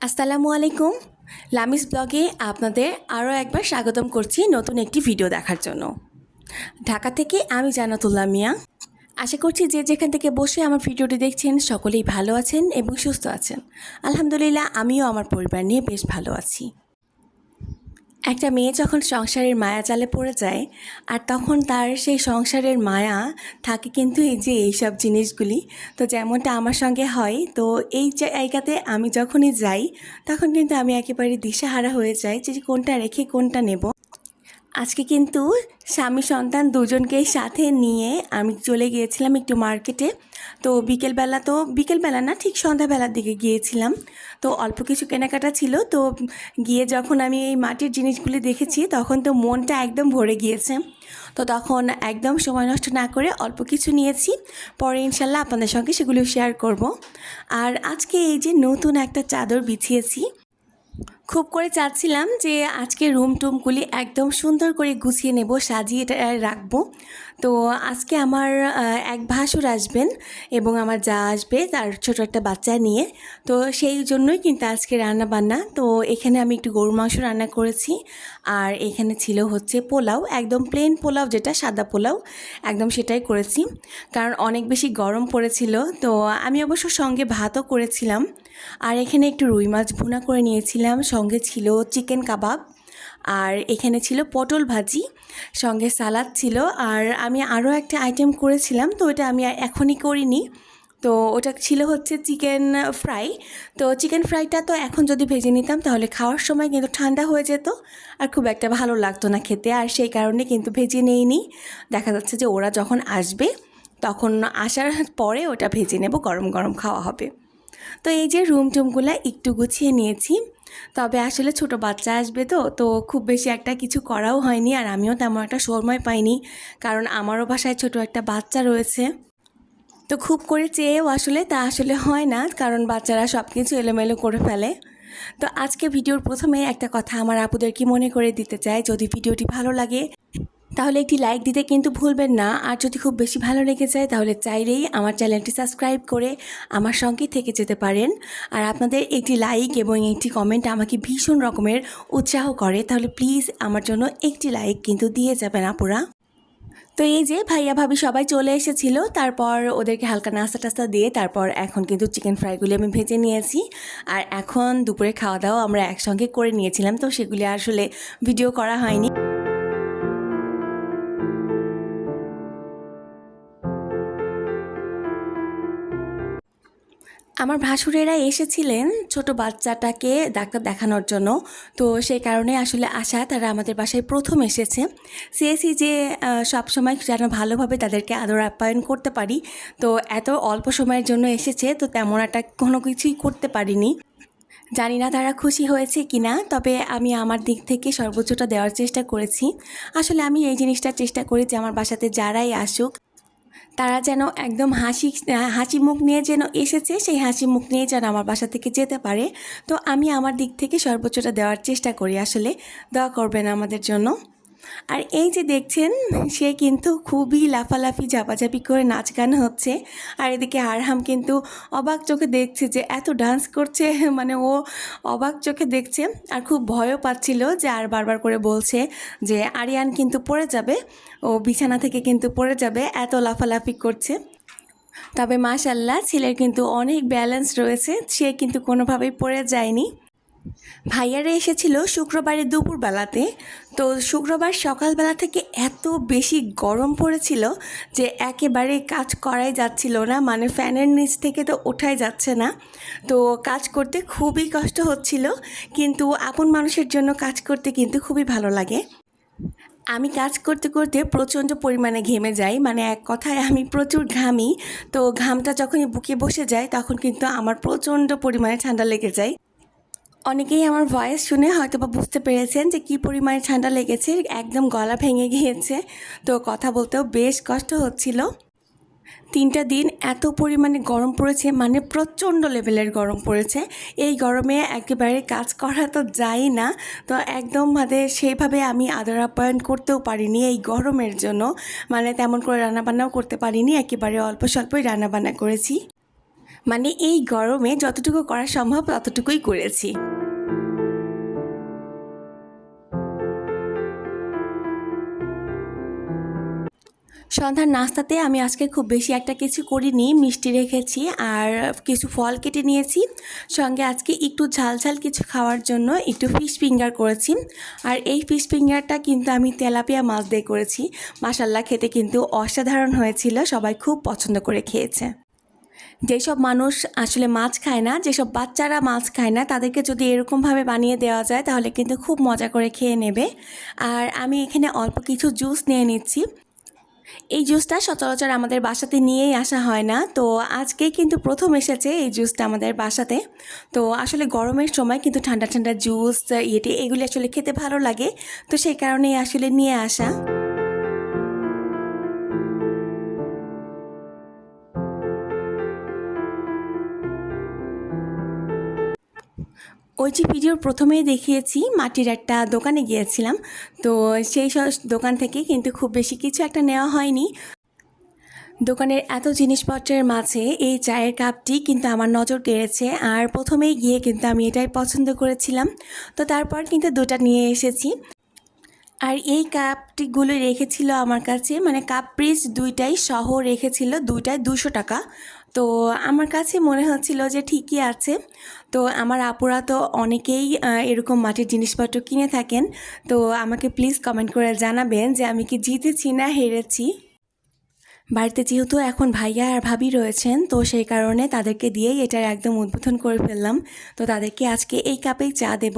আসসালামু আলাইকুম। লামিস ব্লগে আপনাদের আরও একবার স্বাগতম করছি নতুন একটি ভিডিও দেখার জন্য। ঢাকা থেকে আমি জান্নাতুল্লাহ মিয়া। আশা করছি যে যেখান থেকে বসে আমার ভিডিওটি দেখছেন সকলেই ভালো আছেন এবং সুস্থ আছেন। আলহামদুলিল্লাহ আমিও আমার পরিবার নিয়ে বেশ ভালো আছি। একটা মেয়ে যখন সংসারের মায়া জালে পড়ে যায় আর তখন তার সেই সংসারের মায়া থাকে কিন্তু এই যে এইসব জিনিসগুলি। তো যেমনটা আমার সঙ্গে হয়, তো এই জায়গাতে আমি যখনই যাই তখন কিন্তু আমি একেবারে দিশাহারা হয়ে যাই যে কোনটা রেখে কোনটা নেব। আজকে কিন্তু স্বামী সন্তান দুজনকেই সাথে নিয়ে আমি চলে গিয়েছিলাম একটু মার্কেটে। তো বিকেলবেলা না, ঠিক সন্ধ্যাবেলার দিকে গিয়েছিলাম। তো অল্প কিছু কেনাকাটা ছিল, তো গিয়ে যখন আমি এই মাটির জিনিসগুলি দেখেছি তখন তো মনটা একদম ভরে গিয়েছে। তো তখন একদম সময় নষ্ট না করে অল্প কিছু নিয়েছি, পরে ইনশাল্লাহ আপনাদের সঙ্গে সেগুলো শেয়ার করব। আর আজকে এই যে নতুন একটা চাদর বিছিয়েছি, খুব করে চাচ্ছিলাম যে আজকে রুম টুমগুলি একদম সুন্দর করে গুছিয়ে নেব, সাজিয়ে রাখবো। তো আজকে আমার এক ভাসুর আসবেন এবং আমার যা আসবে তার ছোট একটা বাচ্চা নিয়ে। তো সেই জন্যই কিন্তু আজকে রান্না বান্না। তো এখানে আমি একটু গরুর মাংস রান্না করেছি, আর এখানে ছিল হচ্ছে পোলাও, একদম প্লেন পোলাও, যেটা সাদা পোলাও একদম সেটাই করেছি, কারণ অনেক বেশি গরম পড়েছিল। তো আমি অবশ্য সঙ্গে ভাতও করেছিলাম, আর এখানে একটু রুই মাছ ভুনা করে নিয়েছিলাম, সঙ্গে ছিল চিকেন কাবাব, আর এখানে ছিল পটল ভাজি, সঙ্গে সালাদ ছিল। আর আমি আরও একটা আইটেম করেছিলাম, তো ওটা আমি এখনই করিনি। তো ওটা ছিল হচ্ছে চিকেন ফ্রাই। তো চিকেন ফ্রাইটা তো এখন যদি ভেজে নিতাম তাহলে খাওয়ার সময় কিন্তু ঠান্ডা হয়ে যেত আর খুব একটা ভালো লাগতো না খেতে, আর সেই কারণে কিন্তু ভেজে নেইনি। দেখা যাচ্ছে যে ওরা যখন আসবে তখন আসার পরে ওটা ভেজে নেব, গরম গরম খাওয়া হবে। তো এই যে রুম টুমগুলো একটু গুছিয়ে নিয়েছি, তবে আসলে ছোট বাচ্চা আসবে, তো খুব বেশি একটা কিছু করাও হয়নি, আর আমিও তেমন একটা সময় পাইনি, কারণ আমারও বাসায় ছোট একটা বাচ্চা রয়েছে। তো খুব করে চেয়েও আসলে হয় না, কারণ বাচ্চারা সব কিছু এলোমেলো করে ফেলে। তো আজকে ভিডিওর প্রথমে একটা কথা আমার আপুদেরকে মনে করে দিতে চাই, যদি ভিডিওটি ভালো লাগে তাহলে একটি লাইক দিতে কিন্তু ভুলবেন না, আর যদি খুব বেশি ভালো লেগে যায় তাহলে চাইলেই আমার চ্যানেলটি সাবস্ক্রাইব করে আমার সঙ্গে থেকে যেতে পারেন। আর আপনাদের একটি লাইক এবং একটি কমেন্ট আমাকে ভীষণ রকমের উৎসাহ করে, তাহলে প্লিজ আমার জন্য একটি লাইক কিন্তু দিয়ে যাবেন আপুরা। তো এই যে ভাইয়া ভাবি সবাই চলে এসেছিল, তারপর ওদেরকে হালকা নাস্তা টাস্তা দিয়ে তারপর এখন কিন্তু চিকেন ফ্রাইগুলি আমি ভেজে নিয়েছি, আর এখন দুপুরে খাওয়া দাওয়া আমরা একসঙ্গে করে নিয়েছিলাম, তো সেগুলি আসলে ভিডিও করা হয়নি। আমার ভাসুরেরা এসেছিলেন ছোট বাচ্চাটাকে ডাক্তার দেখানোর জন্য, তো সেই কারণে আসলে আসা, তারা আমাদের বাসায় প্রথম এসেছে। চেয়েছি যে সবসময় যেন ভালোভাবে তাদেরকে আদর আপ্যায়ন করতে পারি। তো এত অল্প সময়ের জন্য এসেছে, তো তেমন একটা কোনো কিছুই করতে পারিনি। জানি না তারা খুশি হয়েছে কি না, তবে আমি আমার দিক থেকে সর্বোচ্চটা দেওয়ার চেষ্টা করেছি। আসলে আমি এই জিনিসটা চেষ্টা করি যে আমার বাসাতে যারাই আসুক তারা যেন একদম হাসি মুখ নিয়ে যেন এসেছে, সেই হাসি মুখ নিয়ে যেন আমার বাসা থেকে যেতে পারে। তো আমি আমার দিক থেকে সর্বোচ্চটা দেওয়ার চেষ্টা করি। আসলে দোয়া করবেন আমাদের জন্য। আর এই যে দেখছেন, সে কিন্তু খুবই লাফালাফি ঝাপাঝাপি করে নাচ গান হচ্ছে, আর এদিকে আরহাম কিন্তু অবাক চোখে দেখছে যে এত ডান্স করছে, মানে ও অবাক চোখে দেখছে, আর খুব ভয়ও পাচ্ছিল যে, আর বারবার করে বলছে যে আরিয়ান কিন্তু পড়ে যাবে, ও বিছানা থেকে কিন্তু পড়ে যাবে, এত লাফালাফি করছে। তবে মাশাল্লাহ ছেলের কিন্তু অনেক ব্যালেন্স রয়েছে, সে কিন্তু কোনোভাবেই পড়ে যায়নি। ভাইয়ারা এসেছিল শুক্রবারের দুপুরবেলাতে। তো শুক্রবার সকালবেলা থেকে এত বেশি গরম পড়েছিল যে একেবারে কাজ করাই যাচ্ছিল না, মানে ফ্যানের নিচ থেকে তো ওঠাই যাচ্ছে না। তো কাজ করতে খুবই কষ্ট হচ্ছিল, কিন্তু আপন মানুষের জন্য কাজ করতে কিন্তু খুবই ভালো লাগে। আমি কাজ করতে করতে প্রচণ্ড পরিমাণে ঘেমে যাই, মানে এক কথায় আমি প্রচুর ঘামি। তো ঘামটা যখনই বুকে বসে যায় তখন কিন্তু আমার প্রচণ্ড পরিমাণে ঠান্ডা লেগে যায়। অনেকেই আমার ভয়েস শুনে হয়তো বা বুঝতে পেরেছেন যে কী পরিমাণে ঠান্ডা লেগেছে, একদম গলা ভেঙে গিয়েছে। তো কথা বলতেও বেশ কষ্ট হচ্ছিল। 3টা দিন এত পরিমাণে গরম পড়েছে, মানে প্রচণ্ড লেভেলের গরম পড়েছে। এই গরমে একেবারে কাজ করা তো যায় না, তো একদম মানে সেইভাবে আমি আদর আপ্যায়ন করতেও পারিনি এই গরমের জন্য, মানে তেমন করে রান্নাবান্নাও করতে পারিনি, একেবারে অল্প স্বল্পই রান্নাবান্না করেছি। মানে এই গরমে যতটুকু করা সম্ভব ততটুকুই করেছি। সন্ধ্যার নাস্তাতে আমি আজকে খুব বেশি একটা কিছু করিনি, মিষ্টি রেখেছি আর কিছু ফল কেটে নিয়েছি। সঙ্গে আজকে একটু ঝাল ঝাল কিছু খাওয়ার জন্য একটু ফিশ ফিঙ্গার করেছি। আর এই ফিশ ফিঙ্গারটা কিন্তু আমি তেলাপিয়া মাছ দিয়ে করেছি। মাশাল্লাহ, খেতে কিন্তু অসাধারণ হয়েছিল, সবাই খুব পছন্দ করে খেয়েছে। যেসব মানুষ আসলে মাছ খায় না, যেসব বাচ্চারা মাছ খায় না, তাদেরকে যদি এরকমভাবে বানিয়ে দেওয়া যায় তাহলে কিন্তু খুব মজা করে খেয়ে নেবে। আর আমি এখানে অল্প কিছু জুস নিয়ে নিচ্ছি। এই জুসটা সচরাচর আমাদের বাসাতে নিয়েই আসা হয় না, তো আজকেই কিন্তু প্রথম এসেছে এই জুসটা আমাদের বাসাতে। তো আসলে গরমের সময় কিন্তু ঠান্ডা ঠান্ডা জুস এগুলি আসলে খেতে ভালো লাগে, তো সেই কারণেই আসলে নিয়ে আসা। ওই যে ভিডিওর প্রথমেই দেখিয়েছি মাটির একটা দোকানে গিয়েছিলাম, তো সেই সব দোকান থেকে কিন্তু খুব বেশি কিছু একটা নেওয়া হয়নি। দোকানের এত জিনিসপত্রের মাঝে এই চায়ের কাপটি কিন্তু আমার নজর কেড়েছে, আর প্রথমেই গিয়ে কিন্তু আমি এটাই পছন্দ করেছিলাম, তো তারপর কিন্তু দুটা নিয়ে এসেছি। আর এই কাপটিগুলো রেখেছিল আমার কাছে, মানে কাপ পিস দুইটাই সহ রেখেছিল, দুইটায় 200 টাকা। তো আমার কাছে মনে হচ্ছিল যে ঠিকই আছে। তো আমার আপুরা তো অনেকেই এরকম মাটির জিনিসপত্র কিনে থাকেন, তো আমাকে প্লিজ কমেন্ট করে জানাবেন যে আমি কি জিতেছি না হেরেছি। বাড়িতে যেহেতু এখন ভাইয়া আর ভাবি রয়েছেন, তো সেই কারণে তাদেরকে দিয়েই এটার একদম উদ্বোধন করে ফেললাম। তো তাদেরকে আজকে এই কাপেই চা দেব।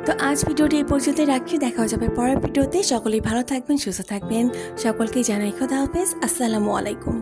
তো আজ ভিডিওটি এই পর্যন্তই রাখছি, দেখা হয়ে যাবে পরের ভিডিওতে। সকলেই ভালো থাকবেন, সুস্থ থাকবেন, সকলকেই জানাই খোদা হাফেজ, আসসালামু আলাইকুম।